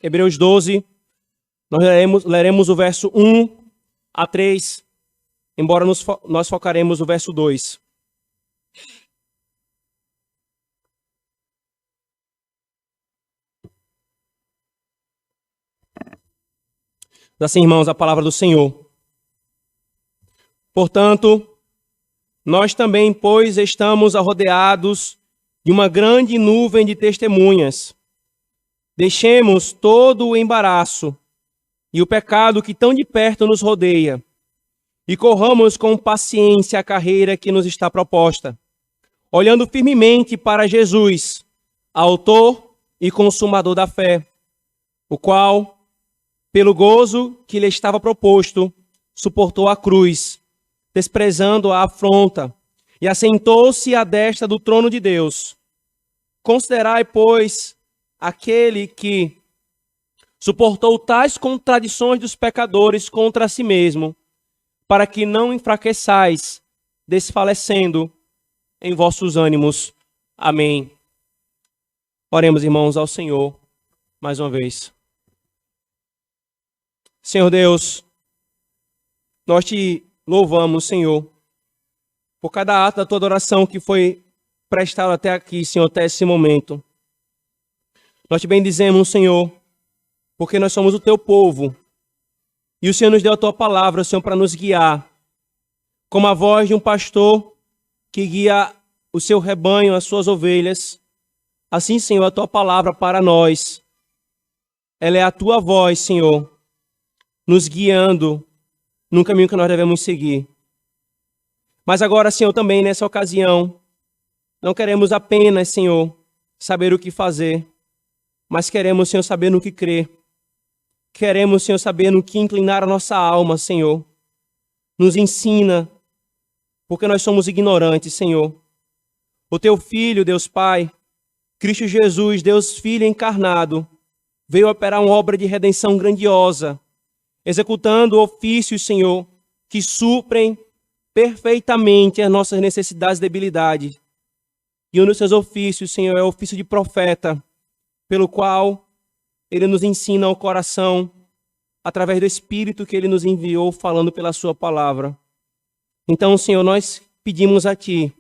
Hebreus 12, nós leremos o verso 1 a 3, embora nós focaremos no verso 2. Assim, irmãos, a palavra do Senhor. Portanto, nós também, pois, estamos rodeados de uma grande nuvem de testemunhas. Deixemos todo o embaraço e o pecado que tão de perto nos rodeia e corramos com paciência a carreira que nos está proposta, olhando firmemente para Jesus, autor e consumador da fé, o qual, pelo gozo que lhe estava proposto, suportou a cruz, desprezando a afronta, e assentou-se à destra do trono de Deus. Considerai, pois, aquele que suportou tais contradições dos pecadores contra si mesmo, para que não enfraqueçais, desfalecendo em vossos ânimos. Amém. Oremos, irmãos, ao Senhor, mais uma vez. Senhor Deus, nós te louvamos, Senhor, por cada ato da tua adoração que foi prestado até aqui, Senhor, até esse momento. Nós te bendizemos, Senhor, porque nós somos o teu povo. E o Senhor nos deu a tua palavra, Senhor, para nos guiar. Como a voz de um pastor que guia o seu rebanho, as suas ovelhas. Assim, Senhor, a tua palavra para nós. Ela é a tua voz, Senhor, nos guiando num caminho que nós devemos seguir. Mas agora, Senhor, também nessa ocasião, não queremos apenas, Senhor, saber o que fazer, mas queremos, Senhor, saber no que crer. Queremos, Senhor, saber no que inclinar a nossa alma, Senhor. Nos ensina, porque nós somos ignorantes, Senhor. O teu Filho, Deus Pai, Cristo Jesus, Deus Filho encarnado, veio operar uma obra de redenção grandiosa, executando ofícios, Senhor, que suprem perfeitamente as nossas necessidades e debilidades. E um dos seus ofícios, Senhor, é o ofício de profeta, pelo qual ele nos ensina ao coração, através do Espírito que ele nos enviou, falando pela sua palavra. Então, Senhor, nós pedimos a ti,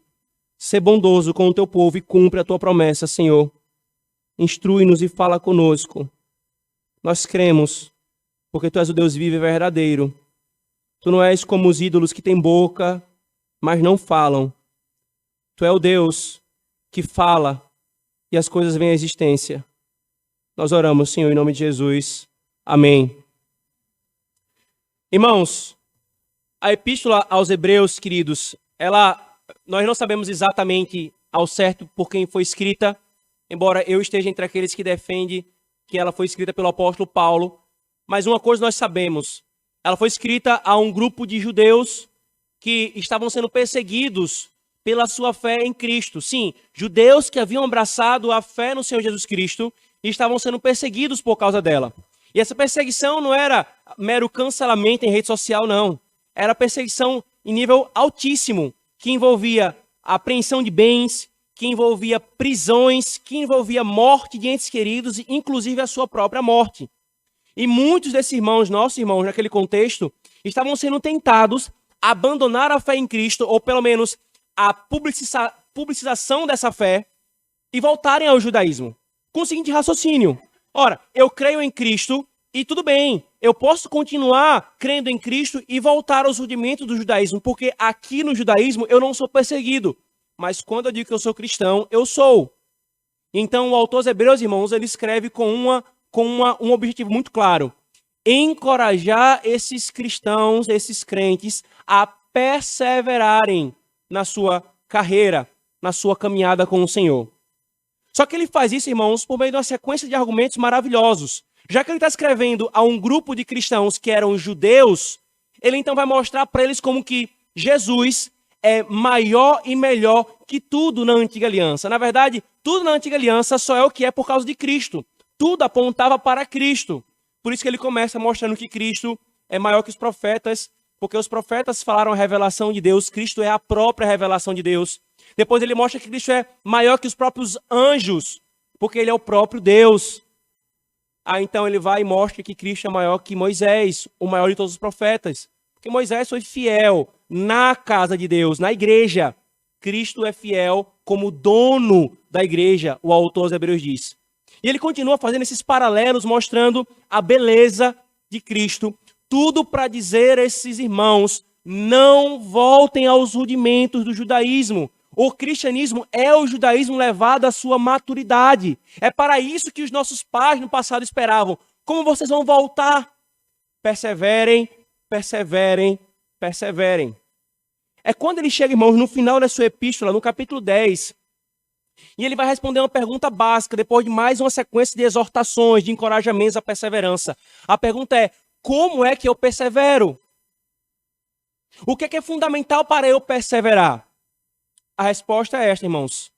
ser bondoso com o teu povo e cumpre a tua promessa, Senhor. Instrui-nos e fala conosco. Nós cremos, porque tu és o Deus vivo e verdadeiro. Tu não és como os ídolos que têm boca, mas não falam. Tu é o Deus que fala e as coisas vêm à existência. Nós oramos, Senhor, em nome de Jesus. Amém. Irmãos, a epístola aos Hebreus, queridos, nós não sabemos exatamente ao certo por quem foi escrita, embora eu esteja entre aqueles que defendem que ela foi escrita pelo apóstolo Paulo. Mas uma coisa nós sabemos, ela foi escrita a um grupo de judeus que estavam sendo perseguidos pela sua fé em Cristo. Sim, judeus que haviam abraçado a fé no Senhor Jesus Cristo e estavam sendo perseguidos por causa dela. E essa perseguição não era mero cancelamento em rede social, não. Era perseguição em nível altíssimo, que envolvia a apreensão de bens, que envolvia prisões, que envolvia morte de entes queridos, inclusive a sua própria morte. E muitos desses irmãos, nossos irmãos, naquele contexto, estavam sendo tentados a abandonar a fé em Cristo, ou pelo menos a publicização dessa fé, e voltarem ao judaísmo. Com o seguinte raciocínio: ora, eu creio em Cristo e tudo bem, eu posso continuar crendo em Cristo e voltar aos rudimentos do judaísmo, porque aqui no judaísmo eu não sou perseguido, mas quando eu digo que eu sou cristão, eu sou. Então o autor dos Hebreus, irmãos, ele escreve com um objetivo muito claro: encorajar esses cristãos, esses crentes, a perseverarem na sua carreira, na sua caminhada com o Senhor. Só que ele faz isso, irmãos, por meio de uma sequência de argumentos maravilhosos. Já que ele está escrevendo a um grupo de cristãos que eram judeus, ele então vai mostrar para eles como que Jesus é maior e melhor que tudo na Antiga Aliança. Na verdade, tudo na Antiga Aliança só é o que é por causa de Cristo. Tudo apontava para Cristo. Por isso que ele começa mostrando que Cristo é maior que os profetas, porque os profetas falaram a revelação de Deus, Cristo é a própria revelação de Deus. Depois ele mostra que Cristo é maior que os próprios anjos, porque ele é o próprio Deus. Então ele vai e mostra que Cristo é maior que Moisés, o maior de todos os profetas. Porque Moisés foi fiel na casa de Deus, na igreja. Cristo é fiel como dono da igreja, o autor aos Hebreus diz. E ele continua fazendo esses paralelos, mostrando a beleza de Cristo. Tudo para dizer a esses irmãos, não voltem aos rudimentos do judaísmo. O cristianismo é o judaísmo levado à sua maturidade. É para isso que os nossos pais no passado esperavam. Como vocês vão voltar? Perseverem, perseverem, perseverem. É quando ele chega, irmãos, no final da sua epístola, no capítulo 10, e ele vai responder uma pergunta básica, depois de mais uma sequência de exortações, de encorajamentos à perseverança. A pergunta é, como é que eu persevero? O que é fundamental para eu perseverar? A resposta é esta, irmãos.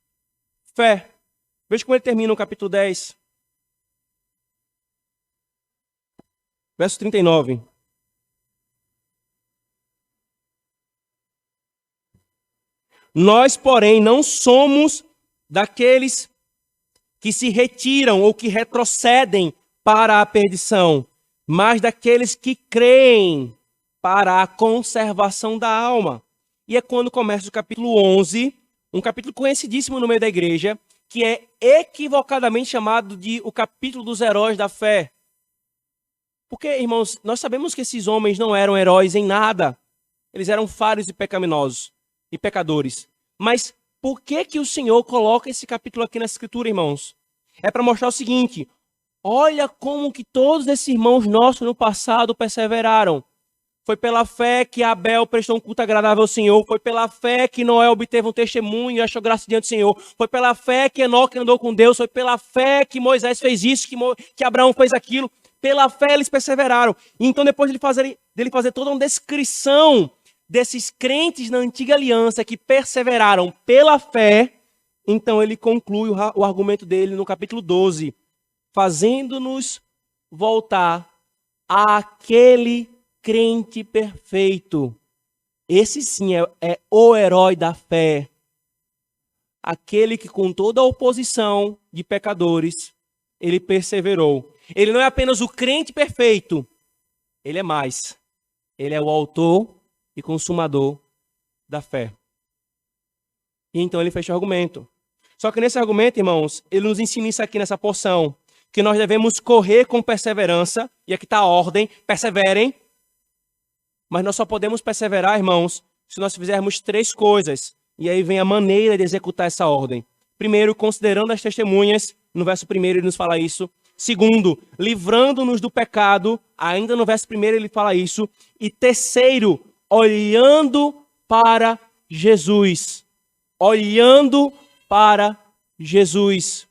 Fé. Veja como ele termina o capítulo 10. Verso 39. Nós, porém, não somos daqueles que se retiram ou que retrocedem para a perdição, mas daqueles que creem para a conservação da alma. E é quando começa o capítulo 11, um capítulo conhecidíssimo no meio da igreja, que é equivocadamente chamado de o capítulo dos heróis da fé. Porque, irmãos, nós sabemos que esses homens não eram heróis em nada. Eles eram falhos e pecaminosos e pecadores. Mas por que o Senhor coloca esse capítulo aqui na Escritura, irmãos? É para mostrar o seguinte, olha como que todos esses irmãos nossos no passado perseveraram. Foi pela fé que Abel prestou um culto agradável ao Senhor. Foi pela fé que Noé obteve um testemunho e achou graça diante do Senhor. Foi pela fé que Enoque andou com Deus. Foi pela fé que Moisés fez isso, que Abraão fez aquilo. Pela fé eles perseveraram. E então depois dele fazer toda uma descrição desses crentes na antiga aliança que perseveraram pela fé, então ele conclui o argumento dele no capítulo 12, fazendo-nos voltar àquele crente perfeito. Esse sim é o herói da fé. Aquele que com toda a oposição de pecadores, ele perseverou. Ele não é apenas o crente perfeito, ele é mais. Ele é o autor e consumador da fé. E então ele fecha o argumento. Só que nesse argumento, irmãos, ele nos ensina isso aqui nessa porção, que nós devemos correr com perseverança, e aqui está a ordem, perseverem, mas nós só podemos perseverar, irmãos, se nós fizermos 3 coisas, e aí vem a maneira de executar essa ordem. Primeiro, considerando as testemunhas, no verso 1 ele nos fala isso. Segundo, livrando-nos do pecado, ainda no verso 1 ele fala isso. E terceiro, olhando para Jesus. Olhando para Jesus.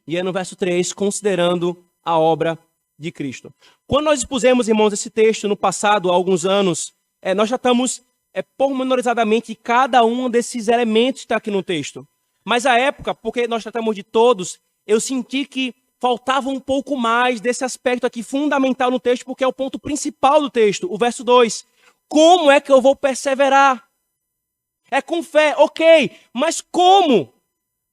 E é no verso 3, considerando a obra de Cristo. Quando nós expusemos, irmãos, esse texto no passado, há alguns anos, nós já estamos pormenorizadamente cada um desses elementos que está aqui no texto. Mas à época, porque nós tratamos de todos, eu senti que faltava um pouco mais desse aspecto aqui fundamental no texto, porque é o ponto principal do texto, o verso 2. Como é que eu vou perseverar? É com fé, ok, mas como?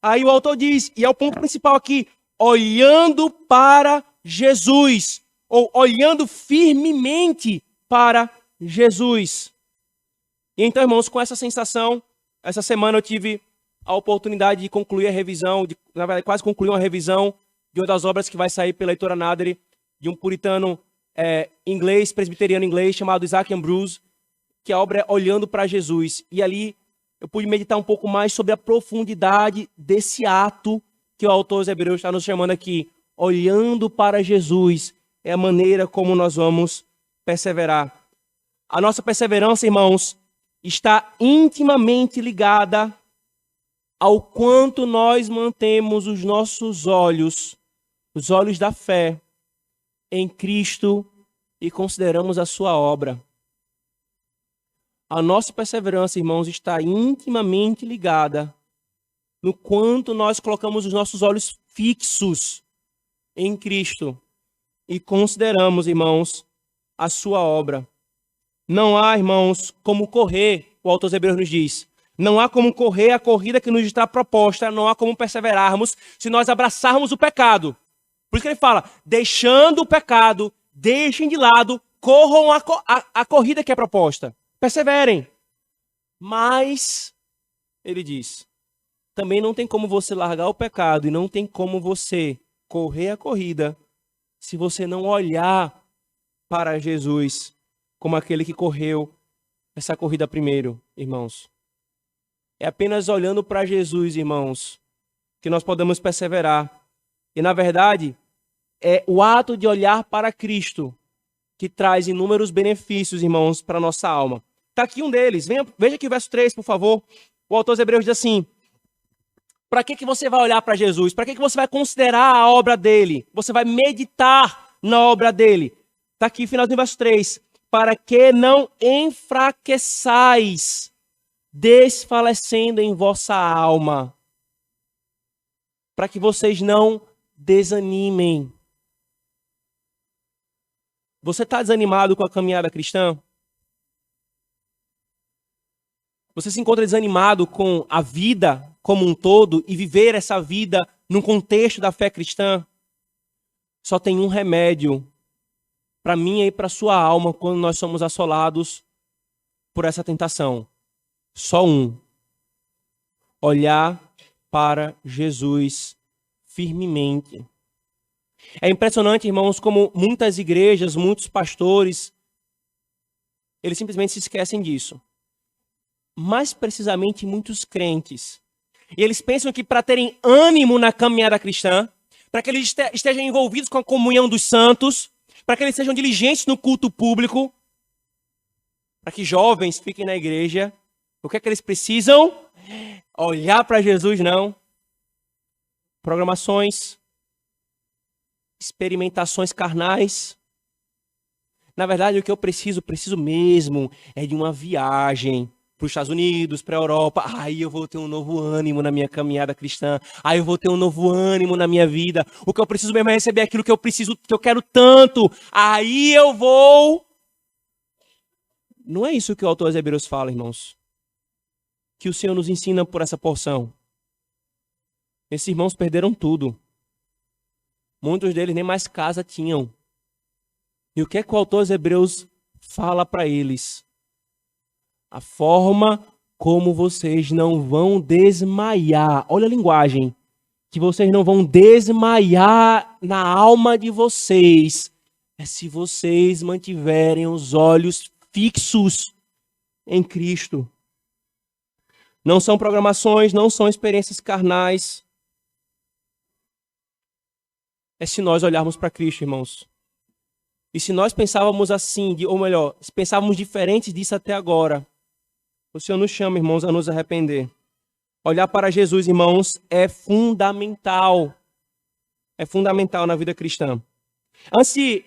Aí o autor diz, e é o ponto principal aqui, olhando para Jesus, ou olhando firmemente para Jesus. E então, irmãos, com essa sensação, essa semana eu tive a oportunidade de concluir a revisão, na verdade, quase concluir uma revisão de uma das obras que vai sair pela editora Naderi, de um puritano inglês, presbiteriano inglês, chamado Isaac Ambrose, que a obra é Olhando para Jesus. E ali eu pude meditar um pouco mais sobre a profundidade desse ato que o autor dos Hebreus está nos chamando aqui. Olhando para Jesus é a maneira como nós vamos perseverar. A nossa perseverança, irmãos, está intimamente ligada ao quanto nós mantemos os nossos olhos, os olhos da fé, em Cristo e consideramos a sua obra. A nossa perseverança, irmãos, está intimamente ligada no quanto nós colocamos os nossos olhos fixos em Cristo e consideramos, irmãos, a sua obra. Não há, irmãos, como correr, o autor dos Hebreus nos diz. Não há como correr a corrida que nos está proposta, não há como perseverarmos se nós abraçarmos o pecado. Por isso que ele fala, deixando o pecado, deixem de lado, corram a corrida que é proposta. Perseverem. Mas, ele diz, também não tem como você largar o pecado e não tem como você correr a corrida se você não olhar para Jesus como aquele que correu essa corrida primeiro, irmãos. É apenas olhando para Jesus, irmãos, que nós podemos perseverar. E, na verdade, é o ato de olhar para Cristo que traz inúmeros benefícios, irmãos, para a nossa alma. Está aqui um deles. Veja aqui o verso 3, por favor. O autor aos Hebreus diz assim, para que você vai olhar para Jesus? Para que você vai considerar a obra dele? Você vai meditar na obra dele. Está aqui, finalzinho do verso 3. Para que não enfraqueçais, desfalecendo em vossa alma. Para que vocês não desanimem. Você está desanimado com a caminhada cristã? Você se encontra desanimado com a vida como um todo e viver essa vida no contexto da fé cristã? Só tem um remédio para mim e para sua alma quando nós somos assolados por essa tentação. Só um. Olhar para Jesus firmemente. É impressionante, irmãos, como muitas igrejas, muitos pastores, eles simplesmente se esquecem disso. Mais precisamente, muitos crentes. E eles pensam que para terem ânimo na caminhada cristã, para que eles estejam envolvidos com a comunhão dos santos, para que eles sejam diligentes no culto público, para que jovens fiquem na igreja, o que é que eles precisam? Olhar para Jesus, não. Programações, experimentações carnais. Na verdade, o que eu preciso mesmo, é de uma viagem para os Estados Unidos, para a Europa. Aí eu vou ter um novo ânimo na minha caminhada cristã. Aí eu vou ter um novo ânimo na minha vida. O que eu preciso mesmo é receber aquilo que eu preciso, que eu quero tanto. Aí eu vou... Não é isso que o autor aos Hebreus fala, irmãos. Que o Senhor nos ensina por essa porção. Esses irmãos perderam tudo. Muitos deles nem mais casa tinham. E o que é que o autor aos Hebreus fala para eles? A forma como vocês não vão desmaiar. Olha a linguagem. Que vocês não vão desmaiar na alma de vocês. É se vocês mantiverem os olhos fixos em Cristo. Não são programações, não são experiências carnais. É se nós olharmos para Cristo, irmãos. E se nós pensávamos assim, ou melhor, se pensávamos diferentes disso até agora, o Senhor nos chama, irmãos, a nos arrepender. Olhar para Jesus, irmãos, é fundamental. É fundamental na vida cristã. Antes de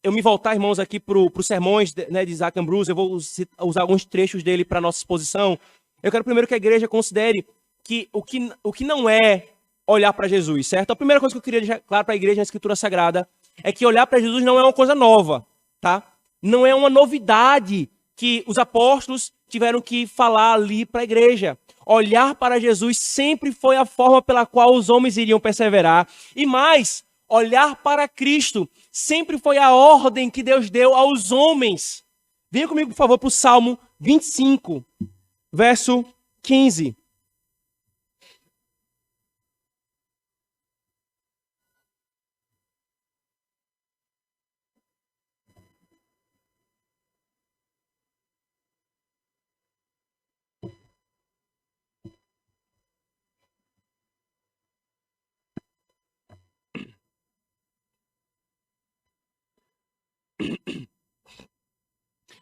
eu me voltar, irmãos, aqui para os sermões de Isaac Ambrose, eu vou usar alguns trechos dele para a nossa exposição. Eu quero primeiro que a igreja considere que o que não é olhar para Jesus, certo? A primeira coisa que eu queria deixar claro para a igreja na Escritura Sagrada é que olhar para Jesus não é uma coisa nova, tá? Não é uma novidade que os apóstolos tiveram que falar ali para a igreja. Olhar para Jesus sempre foi a forma pela qual os homens iriam perseverar. E mais, olhar para Cristo sempre foi a ordem que Deus deu aos homens. Venha comigo, por favor, para o Salmo 25, verso 15.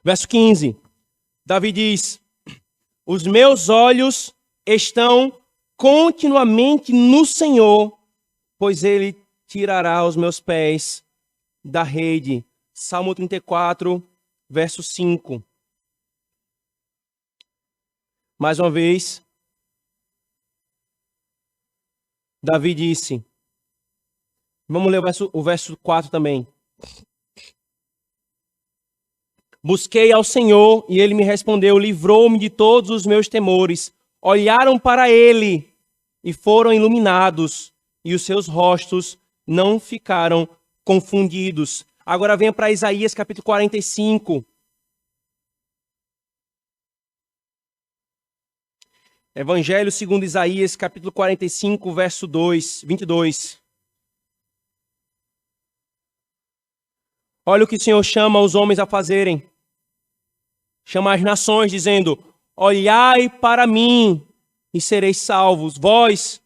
Verso 15, Davi diz: os meus olhos estão continuamente no Senhor, pois Ele tirará os meus pés da rede. Salmo 34, verso 5. Mais uma vez, Davi disse, vamos ler o verso 4 também. Busquei ao Senhor e Ele me respondeu, livrou-me de todos os meus temores. Olharam para Ele e foram iluminados, e os seus rostos não ficaram confundidos. Agora venha para Isaías capítulo 45. Evangelho segundo Isaías, capítulo 45, verso 22. Olha o que o Senhor chama os homens a fazerem. Chama as nações, dizendo: olhai para mim e sereis salvos, vós,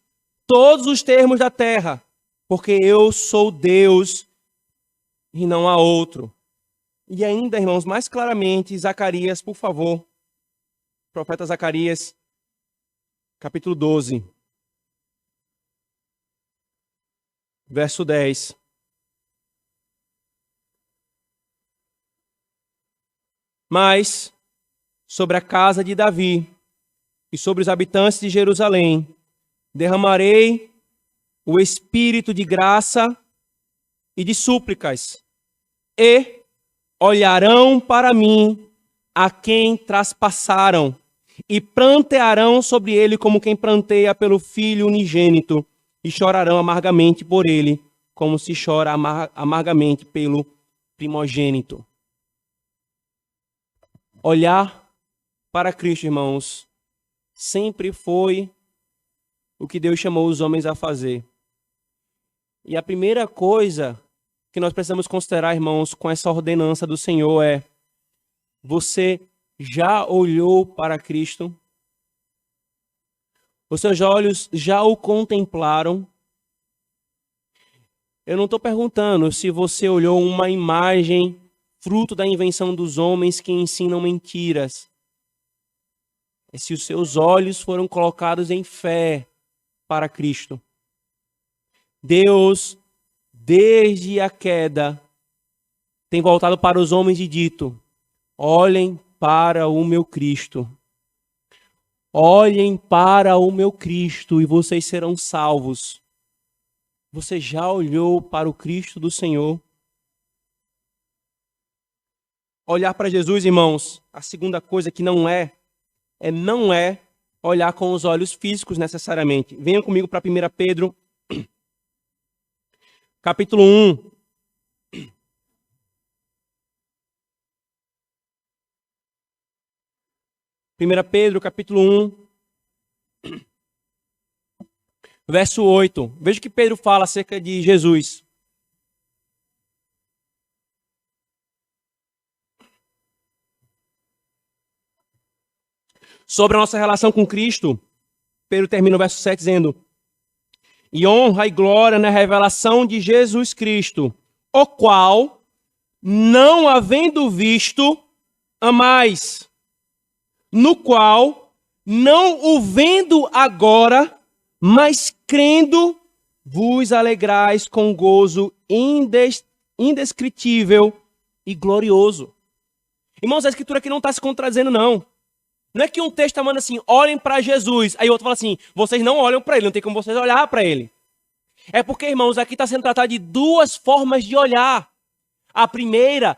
todos os termos da terra, porque eu sou Deus e não há outro. E ainda, irmãos, mais claramente, Zacarias, por favor. Profeta Zacarias, capítulo 12, verso 10. Mas sobre a casa de Davi e sobre os habitantes de Jerusalém derramarei o espírito de graça e de súplicas, e olharão para mim a quem traspassaram, e prantearão sobre ele como quem pranteia pelo filho unigênito, e chorarão amargamente por ele, como se chora amargamente pelo primogênito. Olhar para Cristo, irmãos, sempre foi o que Deus chamou os homens a fazer. E a primeira coisa que nós precisamos considerar, irmãos, com essa ordenança do Senhor é: você já olhou para Cristo? Os seus olhos já o contemplaram? Eu não estou perguntando se você olhou uma imagem fruto da invenção dos homens que ensinam mentiras. É se os seus olhos foram colocados em fé para Cristo. Deus, desde a queda, tem voltado para os homens e dito: olhem para o meu Cristo. Olhem para o meu Cristo e vocês serão salvos. Você já olhou para o Cristo do Senhor? Olhar para Jesus, irmãos, a segunda coisa que não é olhar com os olhos físicos necessariamente. Venham comigo para 1 Pedro, capítulo 1. 1 Pedro, capítulo 1, verso 8. Veja o que Pedro fala acerca de Jesus. Sobre a nossa relação com Cristo, Pedro termina o verso 7 dizendo: e honra e glória na revelação de Jesus Cristo, o qual, não havendo visto, amais, no qual, não o vendo agora, mas crendo, vos alegrais com gozo indescritível e glorioso. Irmãos, a escritura aqui não está se contradizendo, não. Não é que um texto está mandando assim: olhem para Jesus. Aí o outro fala assim: vocês não olham para ele, não tem como vocês olhar para ele. É porque, irmãos, aqui está sendo tratado de duas formas de olhar. A primeira,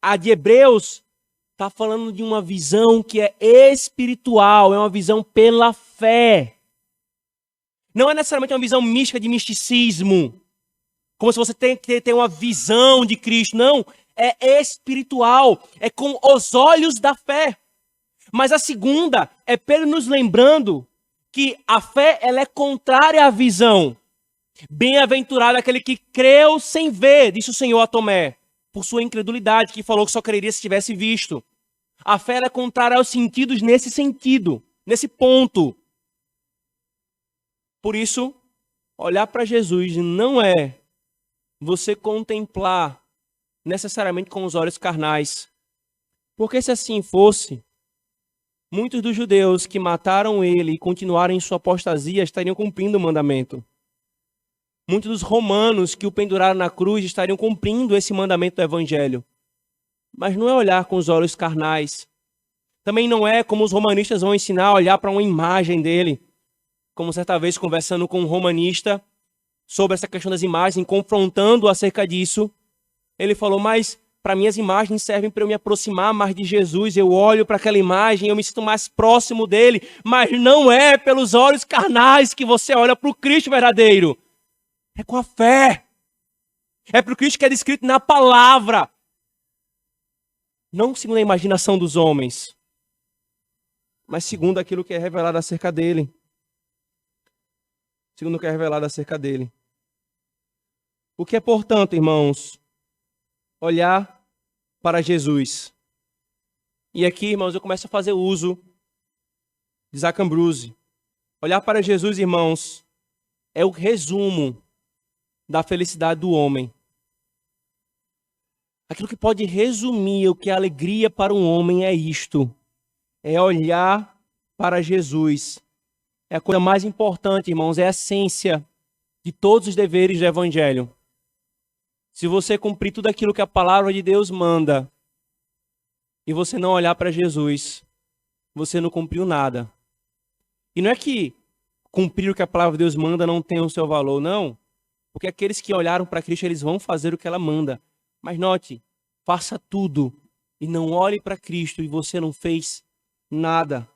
a de Hebreus, está falando de uma visão que é espiritual, é uma visão pela fé. Não é necessariamente uma visão mística de misticismo, como se você tem que ter uma visão de Cristo. Não, é espiritual, é com os olhos da fé. Mas a segunda é Pedro nos lembrando que a fé ela é contrária à visão. Bem-aventurado aquele que creu sem ver, disse o Senhor a Tomé, por sua incredulidade, que falou que só creria se tivesse visto. A fé ela é contrária aos sentidos nesse sentido, nesse ponto. Por isso, olhar para Jesus não é você contemplar necessariamente com os olhos carnais. Porque se assim fosse, muitos dos judeus que mataram ele e continuaram em sua apostasia estariam cumprindo o mandamento. Muitos dos romanos que o penduraram na cruz estariam cumprindo esse mandamento do evangelho. Mas não é olhar com os olhos carnais. Também não é como os romanistas vão ensinar a olhar para uma imagem dele. Como certa vez conversando com um romanista sobre essa questão das imagens, confrontando acerca disso, ele falou: mas para mim as imagens servem para eu me aproximar mais de Jesus. Eu olho para aquela imagem, eu me sinto mais próximo dele, mas não é pelos olhos carnais que você olha para o Cristo verdadeiro. É com a fé. É para o Cristo que é descrito na palavra. Não segundo a imaginação dos homens, mas segundo aquilo que é revelado acerca dele. Segundo o que é revelado acerca dele. O que é, portanto, irmãos, olhar para Jesus. E aqui, irmãos, eu começo a fazer uso de Isaac Ambrose. Olhar para Jesus, irmãos, é o resumo da felicidade do homem. Aquilo que pode resumir o que é alegria para um homem é isto. É olhar para Jesus. É a coisa mais importante, irmãos, é a essência de todos os deveres do Evangelho. Se você cumprir tudo aquilo que a palavra de Deus manda e você não olhar para Jesus, você não cumpriu nada. E não é que cumprir o que a palavra de Deus manda não tem o seu valor, não. Porque aqueles que olharam para Cristo, eles vão fazer o que ela manda. Mas note, faça tudo e não olhe para Cristo e você não fez nada.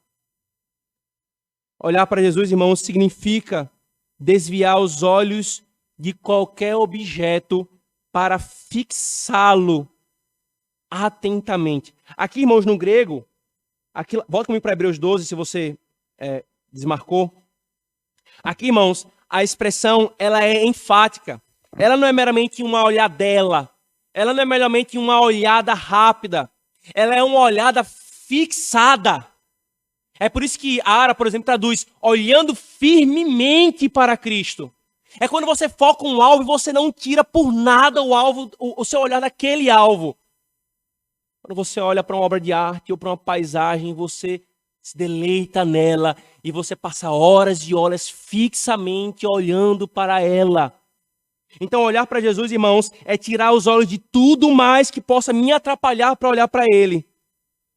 Olhar para Jesus, irmãos, significa desviar os olhos de qualquer objeto para fixá-lo atentamente. Aqui, irmãos, no grego, aqui, volta comigo para Hebreus 12, se você desmarcou. Aqui, irmãos, a expressão ela é enfática. Ela não é meramente uma olhadela. Ela não é meramente uma olhada rápida. Ela é uma olhada fixada. É por isso que a Ara, por exemplo, traduz olhando firmemente para Cristo. É quando você foca um alvo e você não tira por nada o alvo, o seu olhar daquele alvo. Quando você olha para uma obra de arte ou para uma paisagem, você se deleita nela e você passa horas e horas fixamente olhando para ela. Então, olhar para Jesus, irmãos, é tirar os olhos de tudo mais que possa me atrapalhar para olhar para Ele.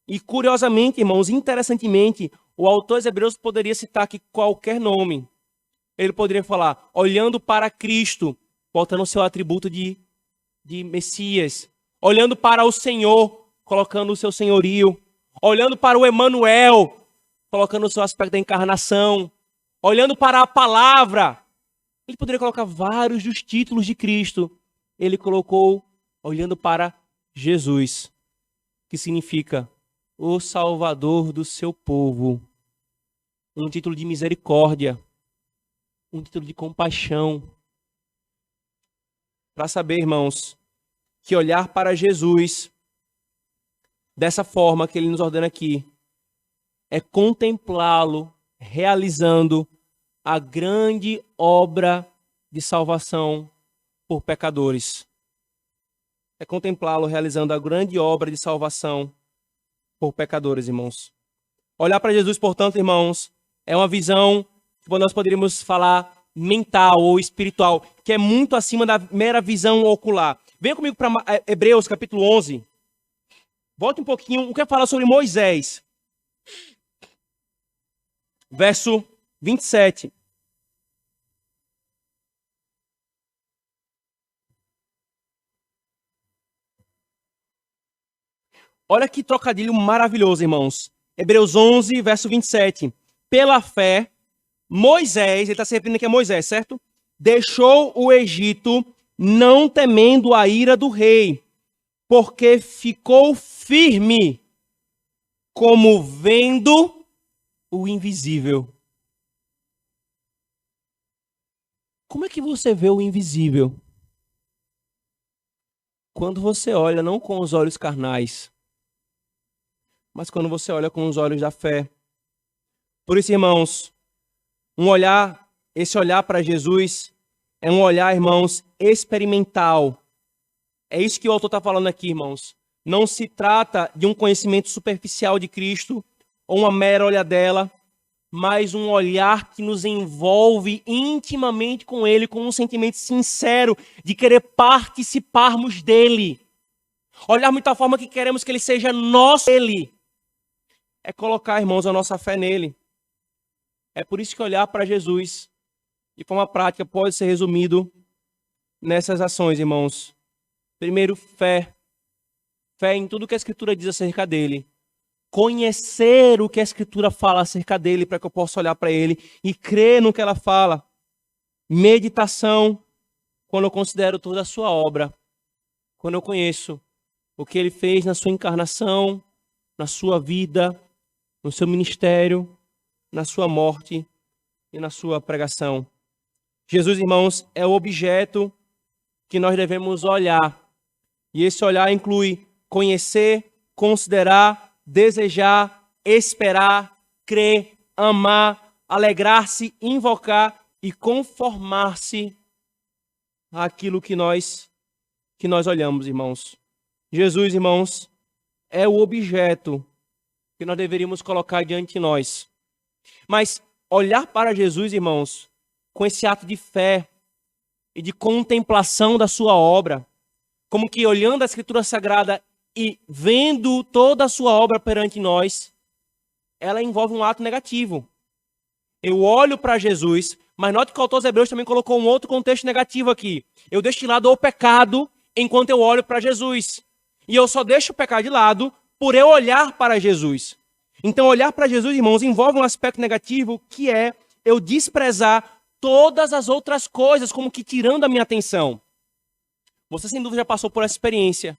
E, curiosamente, irmãos, interessantemente, o autor dos Hebreus poderia citar aqui qualquer nome. Ele poderia falar, olhando para Cristo, botando o seu atributo de Messias. Olhando para o Senhor, colocando o seu senhorio. Olhando para o Emanuel, colocando o seu aspecto da encarnação. Olhando para a palavra. Ele poderia colocar vários dos títulos de Cristo. Ele colocou olhando para Jesus, que significa o Salvador do seu povo. Um título de misericórdia. Um título de compaixão. Para saber, irmãos, que olhar para Jesus dessa forma que ele nos ordena aqui é contemplá-lo realizando a grande obra de salvação por pecadores. É contemplá-lo realizando a grande obra de salvação por pecadores, irmãos. Olhar para Jesus, portanto, irmãos, é uma visão que nós poderíamos falar mental ou espiritual, que é muito acima da mera visão ocular. Venha comigo para Hebreus, capítulo 11. Volte um pouquinho. O que fala sobre Moisés? Verso 27. Olha que trocadilho maravilhoso, irmãos. Hebreus 11, verso 27. Pela fé, Moisés, ele está se referindo aqui a Moisés, certo? Deixou o Egito, não temendo a ira do rei, porque ficou firme, como vendo o invisível. Como é que você vê o invisível? Quando você olha não com os olhos carnais, mas quando você olha com os olhos da fé. Por isso, irmãos, esse olhar para Jesus é um olhar, irmãos, experimental. É isso que o autor está falando aqui, irmãos. Não se trata de um conhecimento superficial de Cristo ou uma mera olhadela, mas um olhar que nos envolve intimamente com Ele, com um sentimento sincero de querer participarmos dEle. Olharmos de tal forma que queremos que Ele seja nosso Ele. É colocar, irmãos, a nossa fé nele. É por isso que olhar para Jesus, de forma prática, pode ser resumido nessas ações, irmãos. Primeiro, fé. Fé em tudo que a Escritura diz acerca dele. Conhecer o que a Escritura fala acerca dele, para que eu possa olhar para ele e crer no que ela fala. Meditação. quando eu considero toda a sua obra, quando eu conheço o que ele fez na sua encarnação, na sua vida, no seu ministério, na sua morte e na sua pregação. Jesus, irmãos, é o objeto que nós devemos olhar. E esse olhar inclui conhecer, considerar, desejar, esperar, crer, amar, alegrar-se, invocar e conformar-se àquilo que nós olhamos, irmãos. Jesus, irmãos, é o objeto que nós deveríamos colocar diante de nós. Mas olhar para Jesus, irmãos, com esse ato de fé e de contemplação da sua obra, como que olhando a Escritura Sagrada e vendo toda a sua obra perante nós, ela envolve um ato negativo. Eu olho para Jesus, mas note que o autor aos Hebreus também colocou um outro contexto negativo aqui. Eu deixo de lado o pecado enquanto eu olho para Jesus. E eu só deixo o pecado de lado por eu olhar para Jesus. Então, olhar para Jesus, irmãos, envolve um aspecto negativo que é eu desprezar todas as outras coisas, como que tirando a minha atenção. Você, sem dúvida, já passou por essa experiência.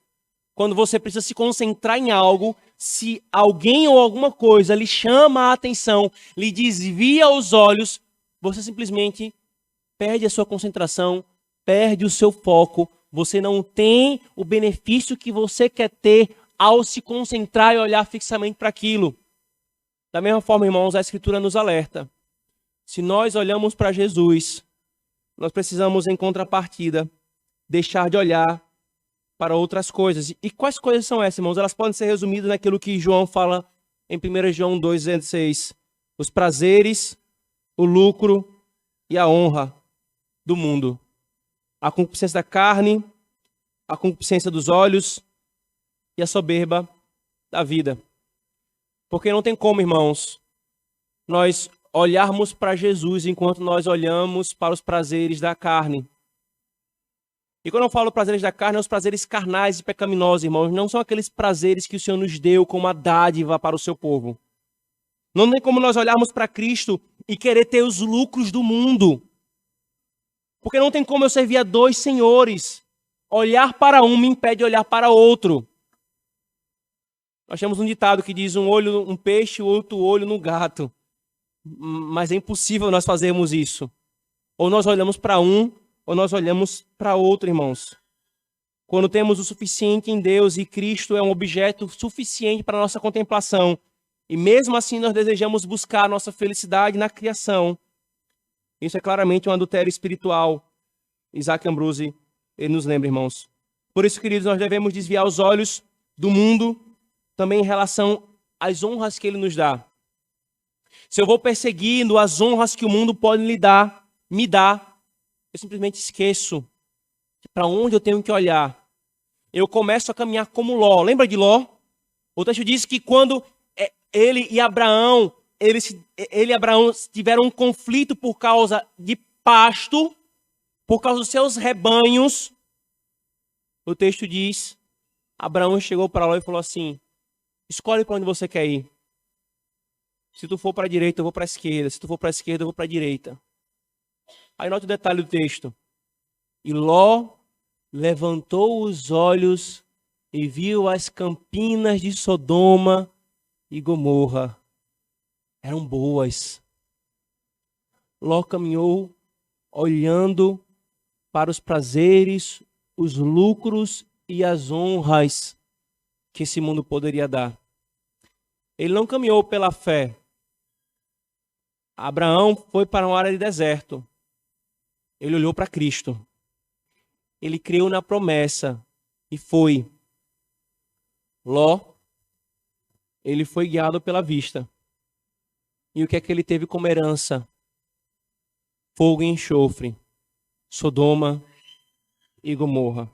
Quando você precisa se concentrar em algo, se alguém ou alguma coisa lhe chama a atenção, lhe desvia os olhos, você simplesmente perde a sua concentração, perde o seu foco. Você não tem o benefício que você quer ter ao se concentrar e olhar fixamente para aquilo. Da mesma forma, irmãos, a Escritura nos alerta. Se nós olhamos para Jesus, nós precisamos, em contrapartida, deixar de olhar para outras coisas. E quais coisas são essas, irmãos? Elas podem ser resumidas naquilo que João fala em 1 João 2,16. Os prazeres, o lucro e a honra do mundo. A concupiscência da carne, a concupiscência dos olhos e a soberba da vida. Porque não tem como, irmãos, nós olharmos para Jesus enquanto nós olhamos para os prazeres da carne. E quando eu falo prazeres da carne, é os prazeres carnais e pecaminosos, irmãos. Não são aqueles prazeres que o Senhor nos deu como a dádiva para o seu povo. Não tem como nós olharmos para Cristo e querer ter os lucros do mundo. Porque não tem como eu servir a dois senhores. Olhar para um me impede de olhar para outro. Nós temos um ditado que diz um olho no peixe, o outro olho no gato. Mas é impossível nós fazermos isso. Ou nós olhamos para um, ou nós olhamos para outro, irmãos. Quando temos o suficiente em Deus e Cristo é um objeto suficiente para a nossa contemplação, e mesmo assim nós desejamos buscar a nossa felicidade na criação, isso é claramente um adultério espiritual. Isaac Ambrose, ele nos lembra, irmãos. Por isso, queridos, nós devemos desviar os olhos do mundo também em relação às honras que ele nos dá. Se eu vou perseguindo as honras que o mundo pode me dar, eu simplesmente esqueço para onde eu tenho que olhar. Eu começo a caminhar como Ló. Lembra de Ló? O texto diz que quando ele e Abraão tiveram um conflito por causa de pasto, por causa dos seus rebanhos, o texto diz, Abraão chegou para Ló e falou assim, escolhe para onde você quer ir. Se tu for para a direita, eu vou para a esquerda. Se tu for para a esquerda, eu vou para a direita. Aí nota o detalhe do texto. E Ló levantou os olhos e viu as campinas de Sodoma e Gomorra. Eram boas. Ló caminhou olhando para os prazeres, os lucros e as honras que esse mundo poderia dar. Ele não caminhou pela fé. Abraão foi para uma área de deserto. Ele olhou para Cristo. Ele creu na promessa e foi. Ló, ele foi guiado pela vista. E o que é que ele teve como herança? Fogo e enxofre. Sodoma e Gomorra.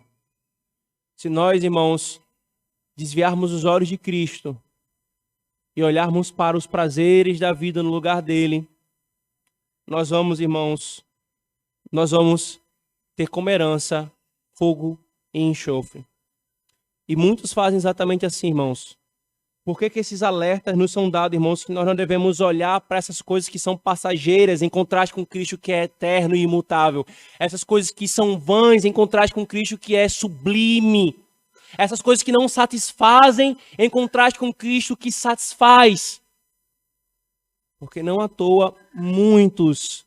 Se nós, irmãos, desviarmos os olhos de Cristo e olharmos para os prazeres da vida no lugar dele, nós vamos, irmãos, ter como herança fogo e enxofre. E muitos fazem exatamente assim, irmãos. Por que esses alertas nos são dados, irmãos, que nós não devemos olhar para essas coisas que são passageiras em contraste com Cristo que é eterno e imutável? Essas coisas que são vãs em contraste com Cristo que é sublime. Essas coisas que não satisfazem em contraste com Cristo que satisfaz. Porque não à toa muitos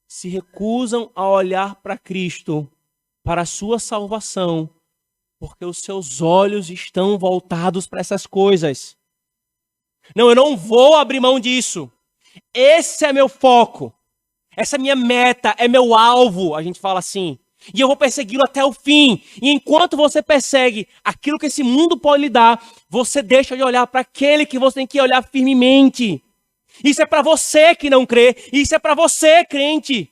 se recusam a olhar para Cristo, para a sua salvação, porque os seus olhos estão voltados para essas coisas. Não, eu não vou abrir mão disso. Esse é meu foco. Essa é minha meta, é meu alvo, a gente fala assim. E eu vou persegui-lo até o fim. E enquanto você persegue aquilo que esse mundo pode lhe dar, você deixa de olhar para aquele que você tem que olhar firmemente. Isso é para você que não crê. Isso é para você, crente.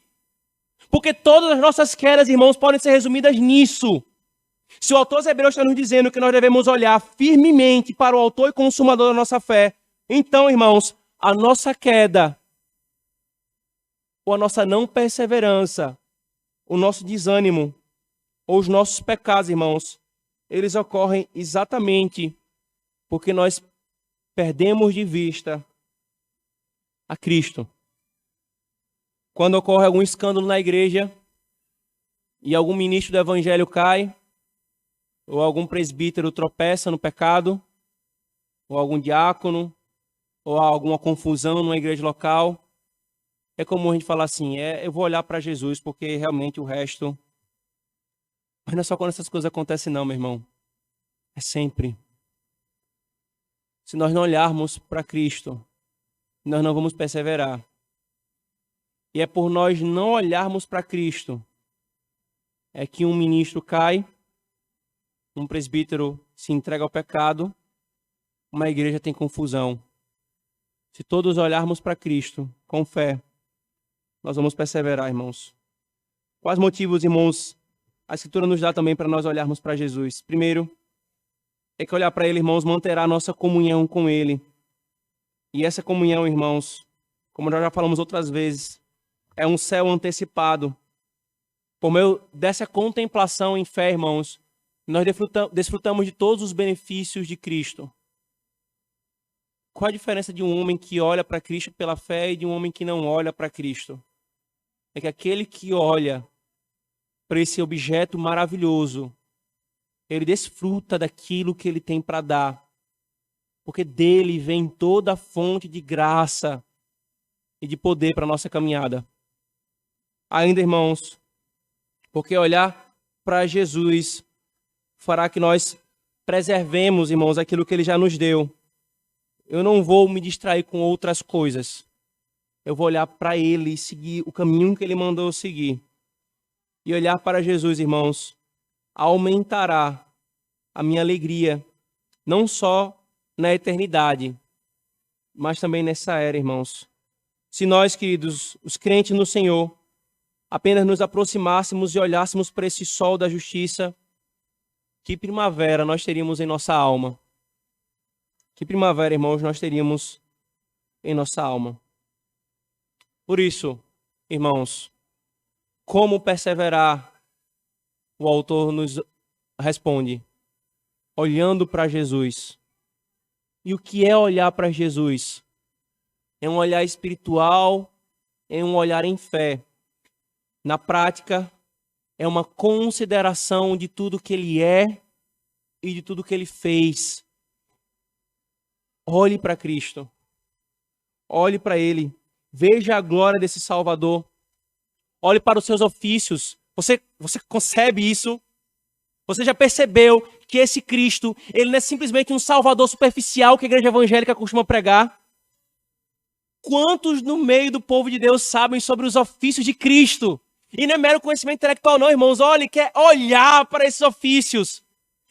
Porque todas as nossas quedas, irmãos, podem ser resumidas nisso. Se o autor aos Hebreus está nos dizendo que nós devemos olhar firmemente para o autor e consumador da nossa fé, então, irmãos, a nossa queda, ou a nossa não perseverança, o nosso desânimo, ou os nossos pecados, irmãos, eles ocorrem exatamente porque nós perdemos de vista a Cristo. Quando ocorre algum escândalo na igreja e algum ministro do evangelho cai, ou algum presbítero tropeça no pecado, ou algum diácono, ou há alguma confusão numa igreja local, é comum a gente falar assim, eu vou olhar para Jesus, porque realmente o resto... Mas não é só quando essas coisas acontecem não, meu irmão. É sempre. Se nós não olharmos para Cristo, nós não vamos perseverar. E é por nós não olharmos para Cristo, é que um ministro cai, um presbítero se entrega ao pecado, uma igreja tem confusão. Se todos olharmos para Cristo com fé, nós vamos perseverar, irmãos. Quais motivos, irmãos, a Escritura nos dá também para nós olharmos para Jesus? Primeiro, é que olhar para Ele, irmãos, manterá a nossa comunhão com Ele. E essa comunhão, irmãos, como nós já falamos outras vezes, é um céu antecipado. Por meio dessa contemplação em fé, irmãos, nós desfrutamos de todos os benefícios de Cristo. Qual a diferença de um homem que olha para Cristo pela fé e de um homem que não olha para Cristo? É que aquele que olha para esse objeto maravilhoso, ele desfruta daquilo que ele tem para dar. Porque dele vem toda a fonte de graça e de poder para a nossa caminhada. Ainda, irmãos, porque olhar para Jesus fará que nós preservemos, irmãos, aquilo que ele já nos deu. Eu não vou me distrair com outras coisas. Eu vou olhar para ele e seguir o caminho que ele mandou eu seguir. E olhar para Jesus, irmãos, aumentará a minha alegria, não só na eternidade, mas também nessa era, irmãos. Se nós, queridos, os crentes no Senhor, apenas nos aproximássemos e olhássemos para esse sol da justiça, que primavera nós teríamos em nossa alma. Que primavera, irmãos, nós teríamos em nossa alma. Por isso, irmãos, como perseverar? O autor nos responde, olhando para Jesus. E o que é olhar para Jesus? É um olhar espiritual, é um olhar em fé. Na prática, é uma consideração de tudo que ele é e de tudo que ele fez. Olhe para Cristo. Olhe para ele. Veja a glória desse Salvador. Olhe para os seus ofícios. Você concebe isso? Você já percebeu que esse Cristo, ele não é simplesmente um Salvador superficial que a igreja evangélica costuma pregar? Quantos no meio do povo de Deus sabem sobre os ofícios de Cristo? E não é mero conhecimento intelectual não, irmãos. Olhe, quer olhar para esses ofícios.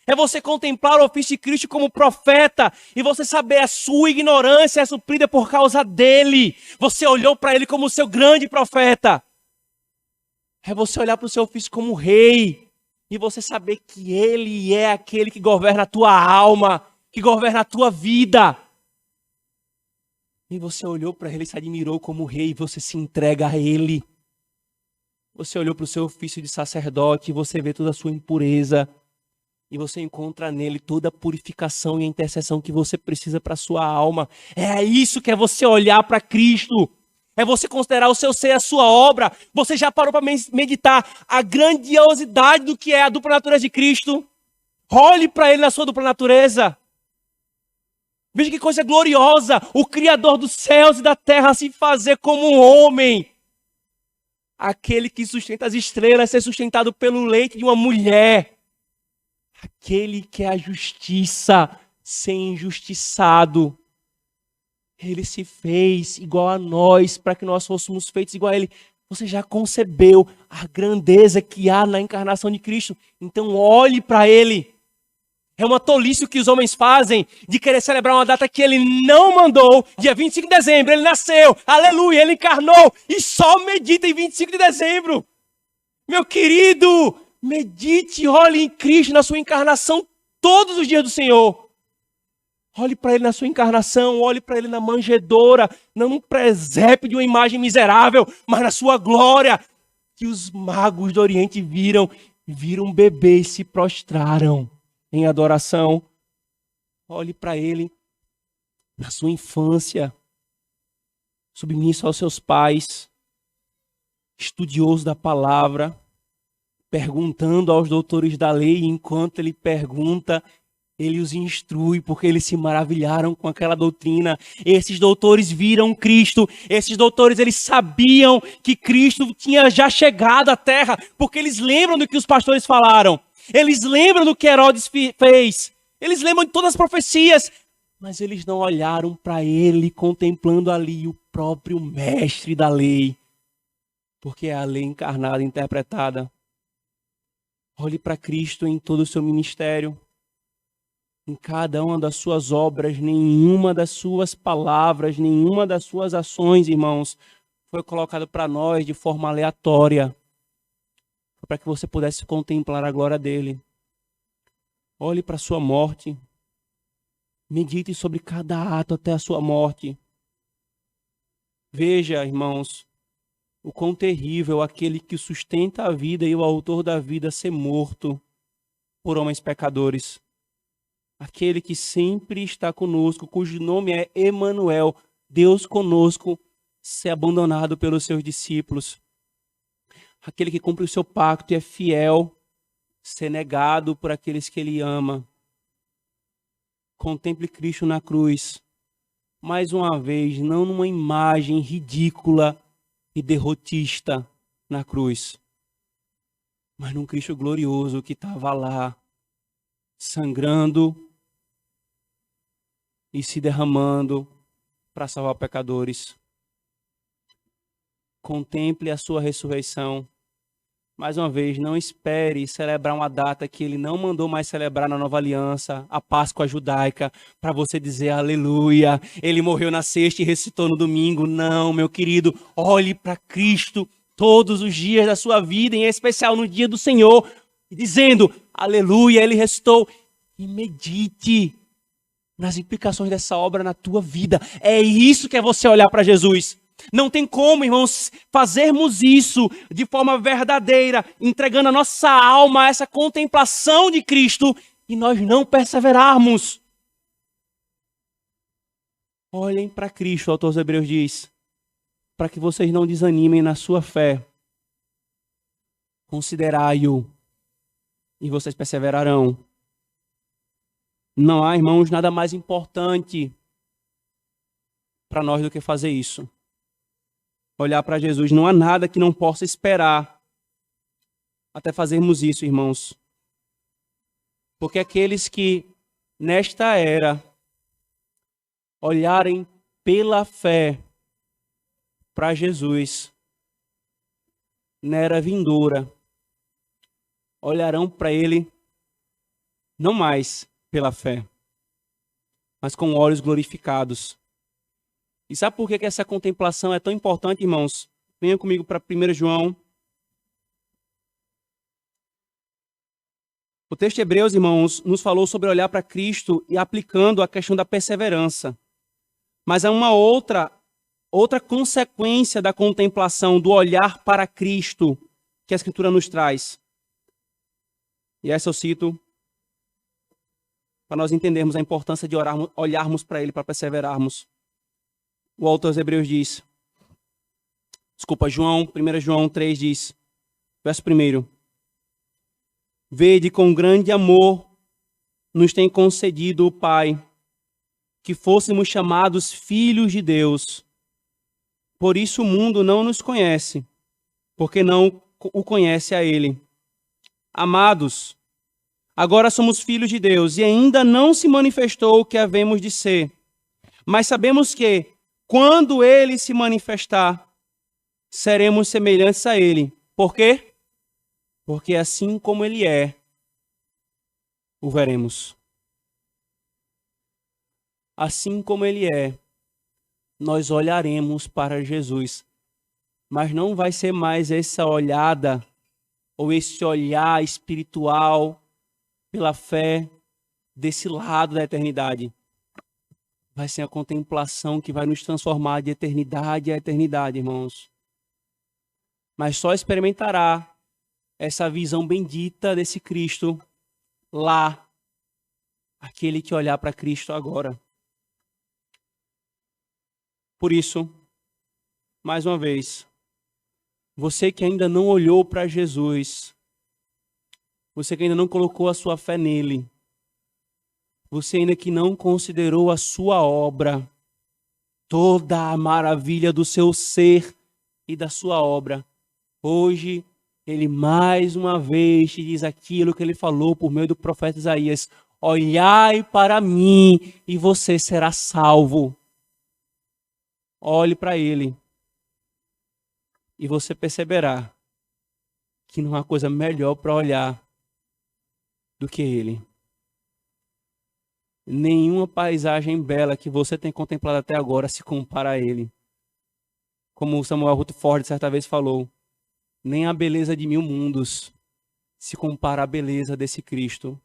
É você contemplar o ofício de Cristo como profeta e você saber a sua ignorância é suprida por causa dele. Você olhou para ele como seu grande profeta. É você olhar para o seu ofício como rei e você saber que ele é aquele que governa a tua alma, que governa a tua vida. E você olhou para ele e se admirou como rei e você se entrega a ele. Você olhou para o seu ofício de sacerdote e você vê toda a sua impureza. E você encontra nele toda a purificação e a intercessão que você precisa para a sua alma. É isso que é você olhar para Cristo. É você considerar o seu ser a sua obra. Você já parou para meditar a grandiosidade do que é a dupla natureza de Cristo? Olhe para ele na sua dupla natureza. Veja que coisa gloriosa. O Criador dos céus e da terra se fazer como um homem. Aquele que sustenta as estrelas ser sustentado pelo leite de uma mulher. Aquele que é a justiça ser injustiçado. Ele se fez igual a nós para que nós fôssemos feitos igual a ele. Você já concebeu a grandeza que há na encarnação de Cristo. Então olhe para ele. É uma tolice o que os homens fazem de querer celebrar uma data que ele não mandou. Dia 25 de dezembro, ele nasceu. Aleluia, ele encarnou. E só medita em 25 de dezembro. Meu querido, medite e olhe em Cristo na sua encarnação todos os dias do Senhor. Olhe para ele na sua encarnação, olhe para ele na manjedoura, não num presépio de uma imagem miserável, mas na sua glória. Que os magos do Oriente viram um bebê e se prostraram em adoração. Olhe para ele na sua infância, submisso aos seus pais, estudioso da palavra, perguntando aos doutores da lei, e enquanto ele pergunta, ele os instrui, porque eles se maravilharam com aquela doutrina. Esses doutores viram Cristo. Esses doutores, eles sabiam que Cristo tinha já chegado à terra, porque eles lembram do que os pastores falaram. Eles lembram do que Herodes fez. Eles lembram de todas as profecias. Mas eles não olharam para ele, contemplando ali o próprio mestre da lei. Porque é a lei encarnada, interpretada. Olhe para Cristo em todo o seu ministério. Em cada uma das suas obras, nenhuma das suas palavras, nenhuma das suas ações, irmãos, foi colocado para nós de forma aleatória. Foi para que você pudesse contemplar a glória dele. Olhe para a sua morte. Medite sobre cada ato até a sua morte. Veja, irmãos, o quão terrível aquele que sustenta a vida e o autor da vida ser morto por homens pecadores. Aquele que sempre está conosco, cujo nome é Emanuel, Deus conosco, ser abandonado pelos seus discípulos. Aquele que cumpre o seu pacto e é fiel, ser negado por aqueles que ele ama. Contemple Cristo na cruz, mais uma vez, não numa imagem ridícula e derrotista na cruz, mas num Cristo glorioso que estava lá, sangrando e se derramando para salvar pecadores. Contemple a sua ressurreição. Mais uma vez, não espere celebrar uma data que ele não mandou mais celebrar na Nova Aliança, a Páscoa judaica, para você dizer aleluia, ele morreu na sexta e ressuscitou no domingo. Não, meu querido, olhe para Cristo todos os dias da sua vida, em especial no dia do Senhor, dizendo aleluia, ele ressuscitou, e medite nas implicações dessa obra na tua vida. É isso que é você olhar para Jesus. Não tem como, irmãos, fazermos isso de forma verdadeira, entregando a nossa alma a essa contemplação de Cristo e nós não perseverarmos. Olhem para Cristo, o autor dos Hebreus diz, para que vocês não desanimem na sua fé. Considerai-o e vocês perseverarão. Não há, irmãos, nada mais importante para nós do que fazer isso. Olhar para Jesus. Não há nada que não possa esperar até fazermos isso, irmãos. Porque aqueles que, nesta era, olharem pela fé para Jesus, na era vindoura, olharão para Ele não mais pela fé, mas com olhos glorificados. E sabe por que essa contemplação é tão importante, irmãos? Venha comigo para 1 João. O texto de Hebreus, irmãos, nos falou sobre olhar para Cristo e aplicando a questão da perseverança. Mas há uma outra consequência da contemplação, do olhar para Cristo, que a Escritura nos traz. E essa eu cito para nós entendermos a importância de orarmos, olharmos para Ele, para perseverarmos. O autor aos Hebreus diz, João, 1 João 3 diz, verso 1, vede com grande amor nos tem concedido o Pai, que fôssemos chamados filhos de Deus. Por isso o mundo não nos conhece, porque não o conhece a Ele. Amados, agora somos filhos de Deus e ainda não se manifestou o que havemos de ser. Mas sabemos que, quando Ele se manifestar, seremos semelhantes a Ele. Por quê? Porque assim como Ele é, o veremos. Assim como Ele é, nós olharemos para Jesus. Mas não vai ser mais essa olhada ou esse olhar espiritual pela fé desse lado da eternidade. Vai ser a contemplação que vai nos transformar de eternidade a eternidade, irmãos. Mas só experimentará essa visão bendita desse Cristo lá, aquele que olhar para Cristo agora. Por isso, mais uma vez, você que ainda não olhou para Jesus, você que ainda não colocou a sua fé nele, você ainda que não considerou a sua obra, toda a maravilha do seu ser e da sua obra, hoje ele mais uma vez te diz aquilo que ele falou por meio do profeta Isaías: olhai para mim e você será salvo. Olhe para ele e você perceberá que não há coisa melhor para olhar do que ele. Nenhuma paisagem bela que você tem contemplado até agora se compara a ele. Como Samuel Rutherford certa vez falou, nem a beleza de 1000 mundos se compara à beleza desse Cristo,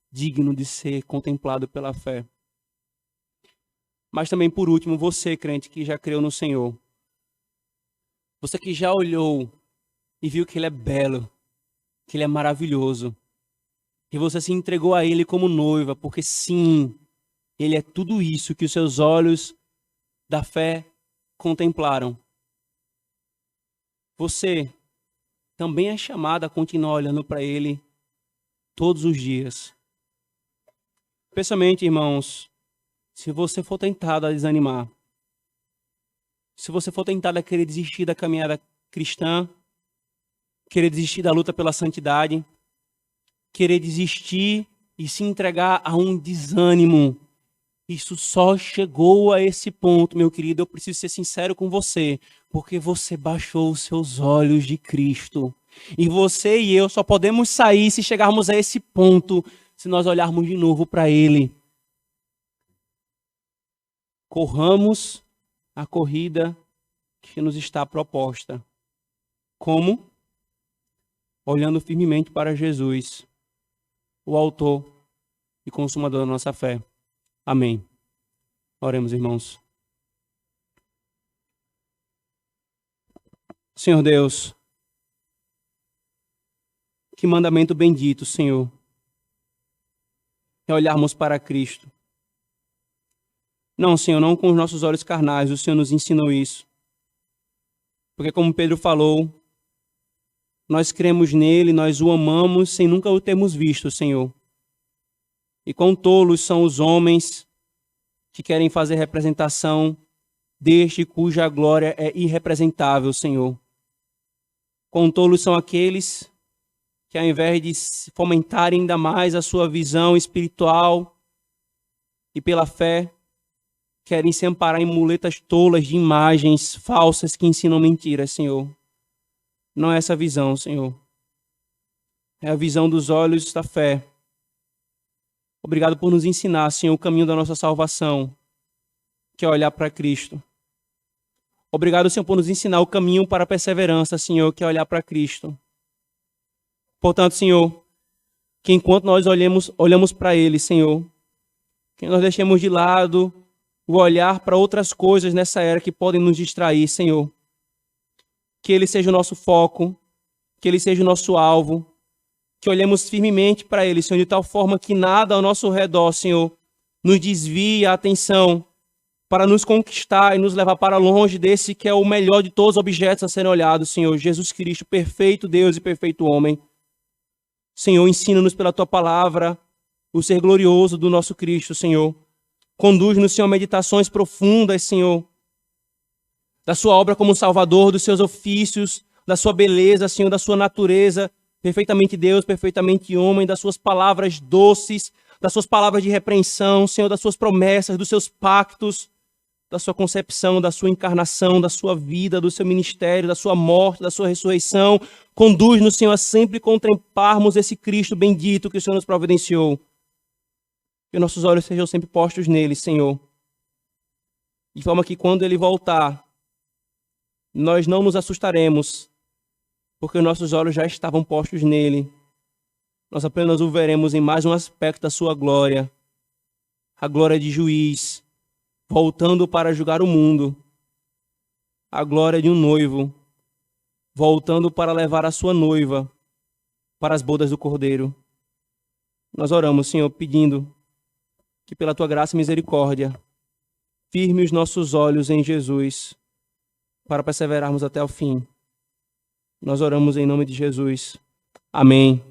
digno de ser contemplado pela fé. Mas também, por último, você, crente, que já creu no Senhor. Você que já olhou e viu que Ele é belo, que Ele é maravilhoso. E você se entregou a Ele como noiva, porque sim, Ele é tudo isso que os seus olhos da fé contemplaram. Você também é chamado a continuar olhando para Ele todos os dias. Especialmente, irmãos, se você for tentado a desanimar, se você for tentado a querer desistir da caminhada cristã, querer desistir da luta pela santidade, querer desistir e se entregar a um desânimo, isso só chegou a esse ponto, meu querido. Eu preciso ser sincero com você, porque você baixou os seus olhos de Cristo. E você e eu só podemos sair se chegarmos a esse ponto, se nós olharmos de novo para Ele. Corramos a corrida que nos está proposta. Como? Olhando firmemente para Jesus, o autor e consumador da nossa fé. Amém. Oremos, irmãos. Senhor Deus, que mandamento bendito, Senhor, é olharmos para Cristo. Não, Senhor, não com os nossos olhos carnais, o Senhor nos ensinou isso. Porque como Pedro falou, nós cremos nele, nós o amamos sem nunca o termos visto, Senhor. E quão tolos são os homens que querem fazer representação deste cuja glória é irrepresentável, Senhor. Quão tolos são aqueles que, ao invés de fomentarem ainda mais a sua visão espiritual e pela fé, querem se amparar em muletas tolas de imagens falsas que ensinam mentiras, Senhor. Não é essa visão, Senhor. É a visão dos olhos da fé. Obrigado por nos ensinar, Senhor, o caminho da nossa salvação, que é olhar para Cristo. Obrigado, Senhor, por nos ensinar o caminho para a perseverança, Senhor, que é olhar para Cristo. Portanto, Senhor, que enquanto nós olhamos para Ele, Senhor, que nós deixemos de lado o olhar para outras coisas nessa era que podem nos distrair, Senhor. Que Ele seja o nosso foco, que Ele seja o nosso alvo, que olhemos firmemente para Ele, Senhor, de tal forma que nada ao nosso redor, Senhor, nos desvie a atenção para nos conquistar e nos levar para longe desse que é o melhor de todos os objetos a serem olhados, Senhor, Jesus Cristo, perfeito Deus e perfeito homem. Senhor, ensina-nos pela Tua palavra o ser glorioso do nosso Cristo, Senhor. Conduz-nos, Senhor, a meditações profundas, Senhor, da Sua obra como Salvador, dos Seus ofícios, da Sua beleza, Senhor, da Sua natureza, perfeitamente Deus, perfeitamente homem, das Suas palavras doces, das Suas palavras de repreensão, Senhor, das Suas promessas, dos Seus pactos, da Sua concepção, da Sua encarnação, da Sua vida, do Seu ministério, da Sua morte, da Sua ressurreição. Conduz-nos, Senhor, a sempre contemplarmos esse Cristo bendito que o Senhor nos providenciou. Que nossos olhos sejam sempre postos nele, Senhor. De forma que quando Ele voltar, nós não nos assustaremos, porque nossos olhos já estavam postos nele. Nós apenas o veremos em mais um aspecto da sua glória, a glória de juiz, voltando para julgar o mundo, a glória de um noivo, voltando para levar a sua noiva para as bodas do Cordeiro. Nós oramos, Senhor, pedindo que pela Tua graça e misericórdia, firme os nossos olhos em Jesus, para perseverarmos até o fim. Nós oramos em nome de Jesus. Amém.